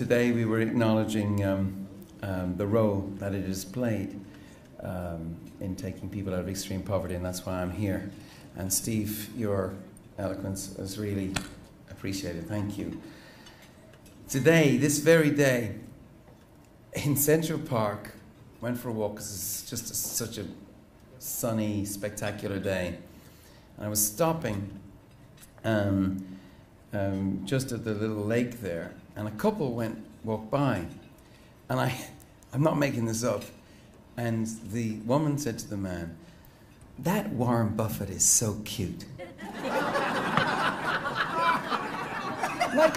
Today we were acknowledging the role that it has played in taking people out of extreme poverty, and that's why I'm here. And Steve, your eloquence is really appreciated. Thank you. Today, this very day, in Central Park, went for a walk because it's just such a sunny, spectacular day. And I was stopping just at the little lake there, and a couple walked by, and I'm not making this up, and the woman said to the man, "That Warren Buffett is so cute." Like,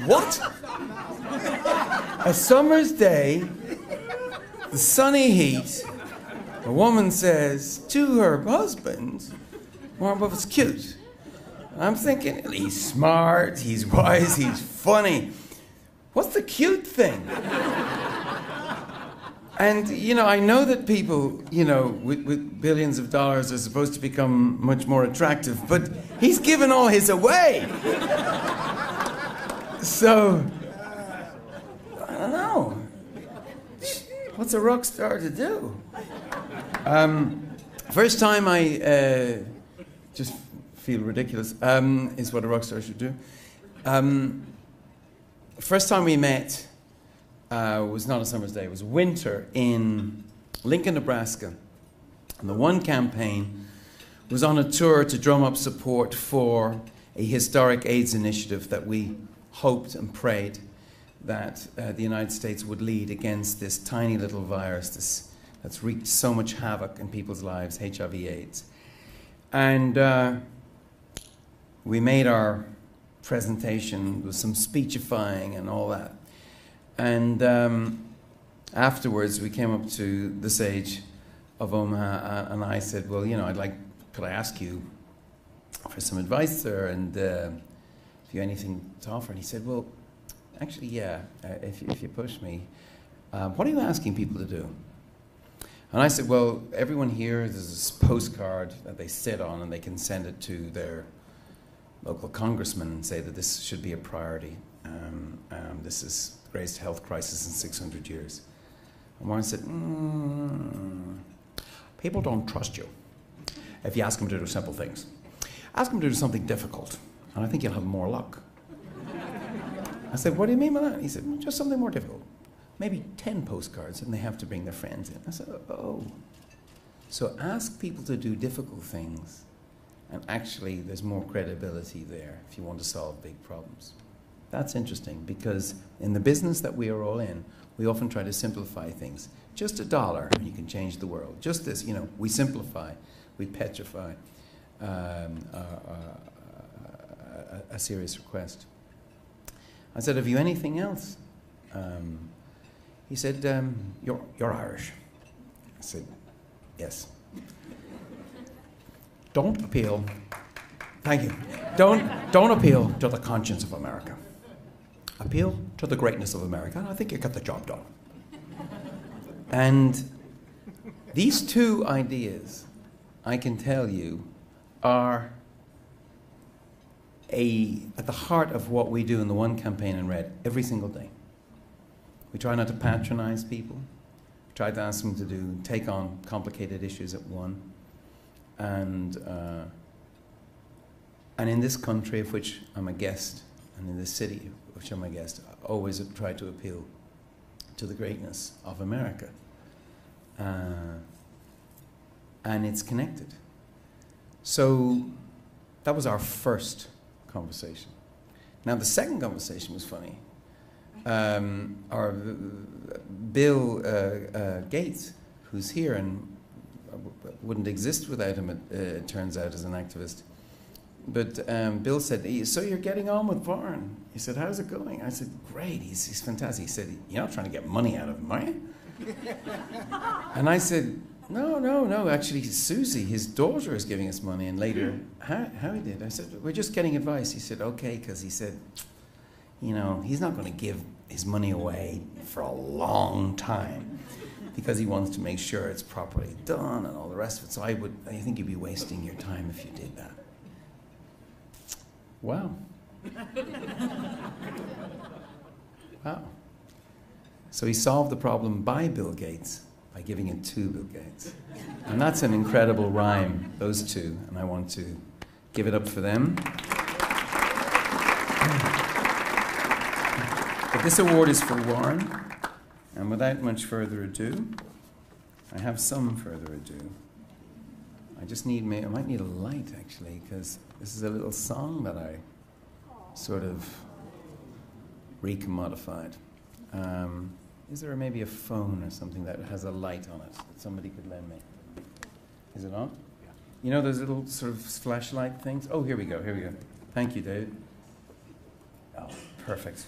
what? A summer's day, the sunny heat, a woman says to her husband, "Warren Buffett's cute." And I'm thinking, he's smart, he's wise, he's funny. What's the cute thing? And, you know, I know that people, you know, with billions of dollars are supposed to become much more attractive, but he's given all his away. So, I don't know. What's a rock star to do? First time I just feel ridiculous, is what a rock star should do. First time we met was not a summer's day, it was winter in Lincoln, Nebraska. And the One campaign was on a tour to drum up support for a historic AIDS initiative that we hoped and prayed that the United States would lead against this tiny little virus that's wreaked so much havoc in people's lives, HIV/AIDS. And we made our presentation with some speechifying and all that. And afterwards, we came up to the sage of Omaha, and I said, "Well, you know, could I ask you for some advice, sir, and if you have anything to offer?" And he said, "Well, actually, yeah, if you push me, what are you asking people to do?" And I said, "Well, everyone here, there's this postcard that they sit on, and they can send it to their local congressman and say that this should be a priority. This is the greatest health crisis in 600 years. And Warren said, "People don't trust you if you ask them to do simple things. Ask them to do something difficult, and I think you'll have more luck." I said, "What do you mean by that?" He said, "Just something more difficult. Maybe 10 postcards, and they have to bring their friends in." I said, "Oh. So ask people to do difficult things, and actually there's more credibility there if you want to solve big problems." That's interesting, because in the business that we are all in, we often try to simplify things. Just $1 and you can change the world. Just this, you know, we simplify, we petrify a serious request. I said, "Have you anything else?" He said, you're Irish." I said, "Yes." Don't appeal, thank you, don't appeal to the conscience of America. Appeal to the greatness of America, and I think you got the job done. And these two ideas, I can tell you, are at the heart of what we do in the One campaign in Red every single day. We try not to patronize people. We try to ask them to take on complicated issues at one. And in this country of which I'm a guest, and in this city of which I'm a guest, I always try to appeal to the greatness of America. And it's connected. So that was our first conversation. Now the second conversation was funny. Our Bill Gates, who's here and wouldn't exist without him, it turns out, as an activist. But Bill said, "So you're getting on with Warren?" He said, "How's it going?" I said, "Great, he's fantastic." He said, "You're not trying to get money out of him, are you?" And I said, No, actually Susie, his daughter, is giving us money." And later, how he did? I said, "We're just getting advice." He said, "Okay," because he said, you know, he's not going to give his money away for a long time, because he wants to make sure it's properly done and all the rest of it. So I think you'd be wasting your time if you did that. Wow. Wow. So he solved the problem by Bill Gates, by giving it to Bill Gates. And that's an incredible rhyme, those two, and I want to give it up for them. But this award is for Warren, and without much further ado, I have some further ado. I just need, I might need a light actually, because this is a little song that I sort of recommodified. Is there maybe a phone or something that has a light on it that somebody could lend me? Is it on? Yeah. You know those little sort of flashlight things? Oh, here we go, here we go. Thank you, David. Oh, perfect.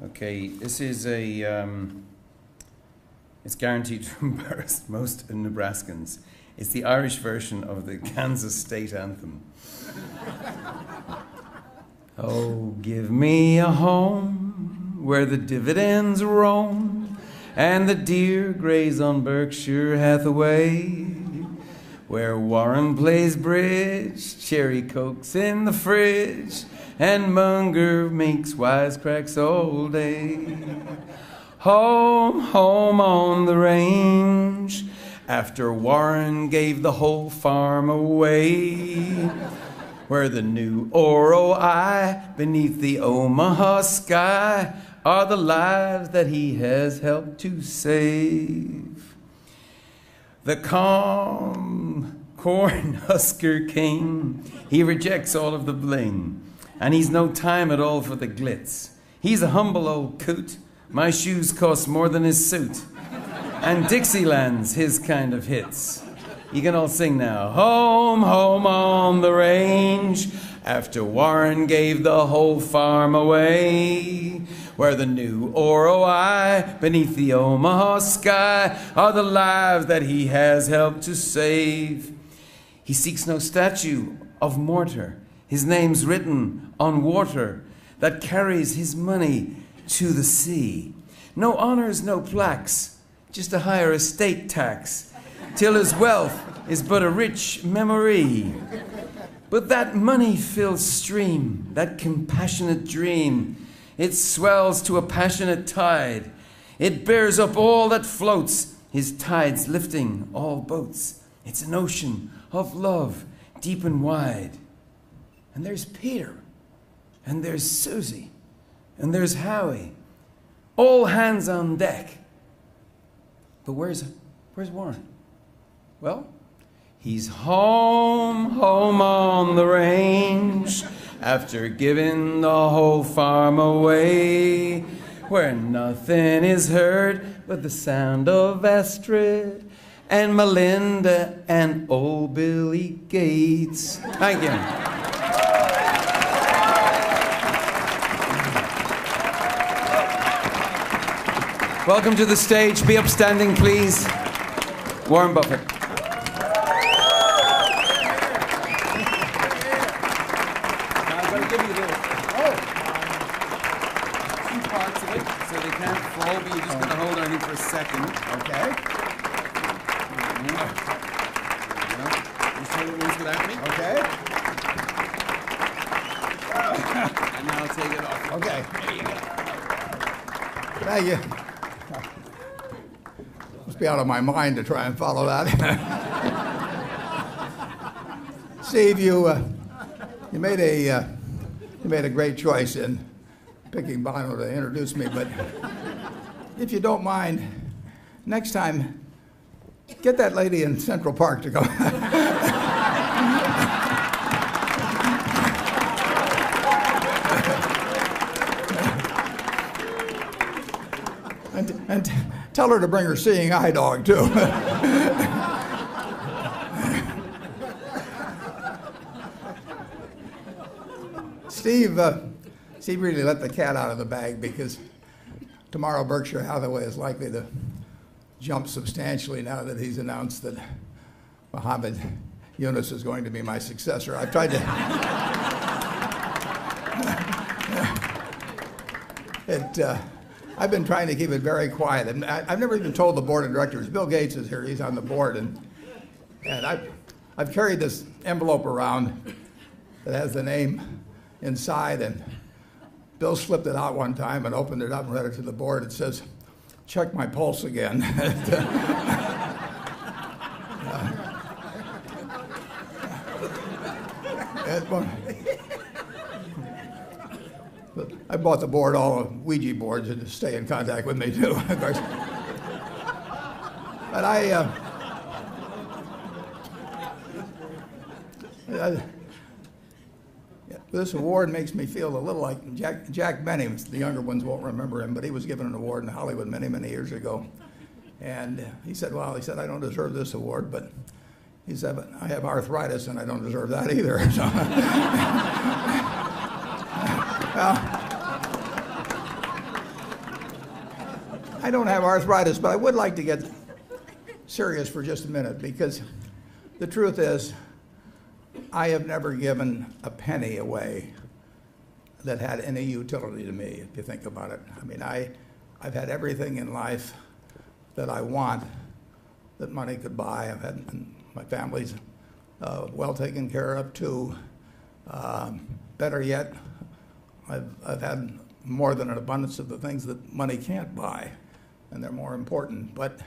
Okay, this is a, it's guaranteed to embarrass most Nebraskans. It's the Irish version of the Kansas state anthem. Oh, give me a home where the dividends roam and the deer graze on Berkshire Hathaway, where Warren plays bridge, cherry cokes in the fridge, and Munger makes wisecracks all day. Home, home on the range, after Warren gave the whole farm away, where the new ROI beneath the Omaha sky are the lives that he has helped to save. The calm Cornhusker King, he rejects all of the bling, and he's no time at all for the glitz. He's a humble old coot. My shoes cost more than his suit, and Dixieland's his kind of hits. You can all sing now. Home, home on the range, after Warren gave the whole farm away, where the new ROI beneath the Omaha sky are the lives that he has helped to save. He seeks no statue of mortar. His name's written on water that carries his money to the sea. No honors, no plaques, just a higher estate tax, till his wealth is but a rich memory. But that money-filled stream, that compassionate dream, it swells to a passionate tide. It bears up all that floats, his tides lifting all boats. It's an ocean of love, deep and wide. And there's Peter, and there's Susie, and there's Howie, all hands on deck. But where's Warren? Well, he's home, home on the range, after giving the whole farm away, where nothing is heard but the sound of Astrid and Melinda and old Billy Gates. Thank you. Welcome to the stage. Be upstanding, please. Warren Buffett. Second, okay. Just hold it loose without me. Okay. And now take it off. Okay. There you go. Thank you. Must be out of my mind to try and follow that. Steve, you made a great choice in picking Bono to introduce me, but if you don't mind, next time, get that lady in Central Park to go. and tell her to bring her seeing eye dog, too. Steve really let the cat out of the bag, because tomorrow Berkshire Hathaway is likely to jump substantially now that he's announced that Mohammed Yunus is going to be my successor. I've tried to... I've been trying to keep it very quiet, and I've never even told the board of directors. Bill Gates is here, he's on the board, and I've carried this envelope around that has the name inside, and Bill slipped it out one time and opened it up and read it to the board. It says, "Check my pulse again." I bought the board all the Ouija boards and to stay in contact with me too, of course. But this award makes me feel a little like Jack Benny. The younger ones won't remember him, but he was given an award in Hollywood many, many years ago. And he said, "Well, I don't deserve this award, but," he said, "but I have arthritis and I don't deserve that either." So, well, I don't have arthritis, but I would like to get serious for just a minute, because the truth is, I have never given a penny away that had any utility to me, if you think about it. I mean, I've had everything in life that I want that money could buy. I've had, my family's well taken care of too. Better yet, I've had more than an abundance of the things that money can't buy, and they're more important. But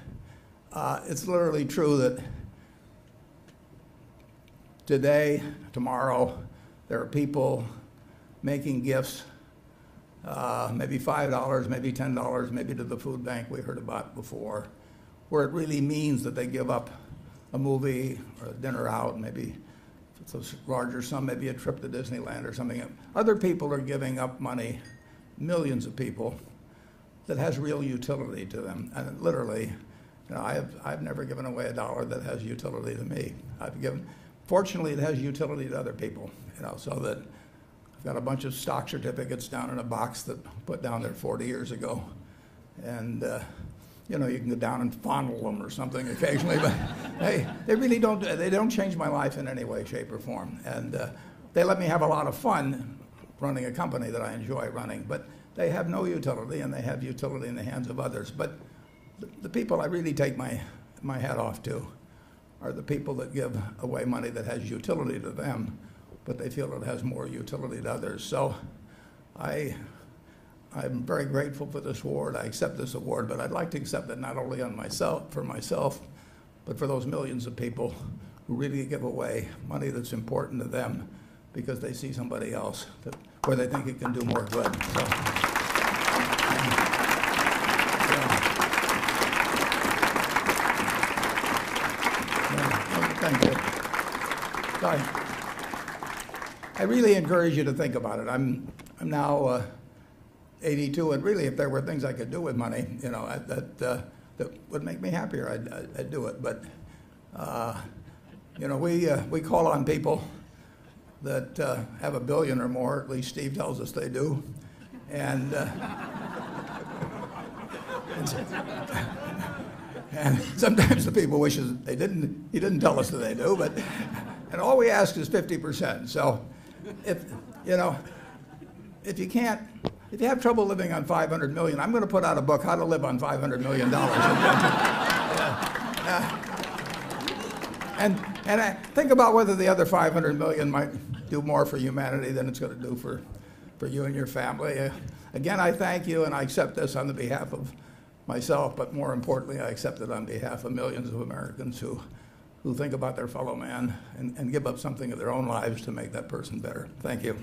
it's literally true that today, tomorrow, there are people making gifts, maybe $5, maybe $10, maybe to the food bank we heard about before, where it really means that they give up a movie or a dinner out, maybe if it's a larger sum, maybe a trip to Disneyland or something. Other people are giving up money, millions of people, that has real utility to them. And literally, I've never given away $1 that has utility to me. Fortunately, it has utility to other people, so that I've got a bunch of stock certificates down in a box that put down there 40 years ago. And, you can go down and fondle them or something occasionally, but they really don't change my life in any way, shape, or form. And they let me have a lot of fun running a company that I enjoy running, but they have no utility, and they have utility in the hands of others. But the people I really take my hat off to are the people that give away money that has utility to them, but they feel it has more utility to others. So I'm very grateful for this award. I accept this award, but I'd like to accept it not only for myself, but for those millions of people who really give away money that's important to them because they see somebody else where they think it can do more good. So, thank you. So I really encourage you to think about it. I'm now 82, and really, if there were things I could do with money, that would make me happier, I'd do it. But we call on people that have $1 billion or more. At least Steve tells us they do, and and sometimes the people wishes they didn't. He didn't tell us that they do, and all we ask is 50%. So, if you have trouble living on $500 million, I'm going to put out a book, How to Live on $500 Million. And I think about whether the other $500 million might do more for humanity than it's going to do for you and your family. Again, I thank you, and I accept this on the behalf of myself, but more importantly, I accept it on behalf of millions of Americans who think about their fellow man and give up something of their own lives to make that person better. Thank you.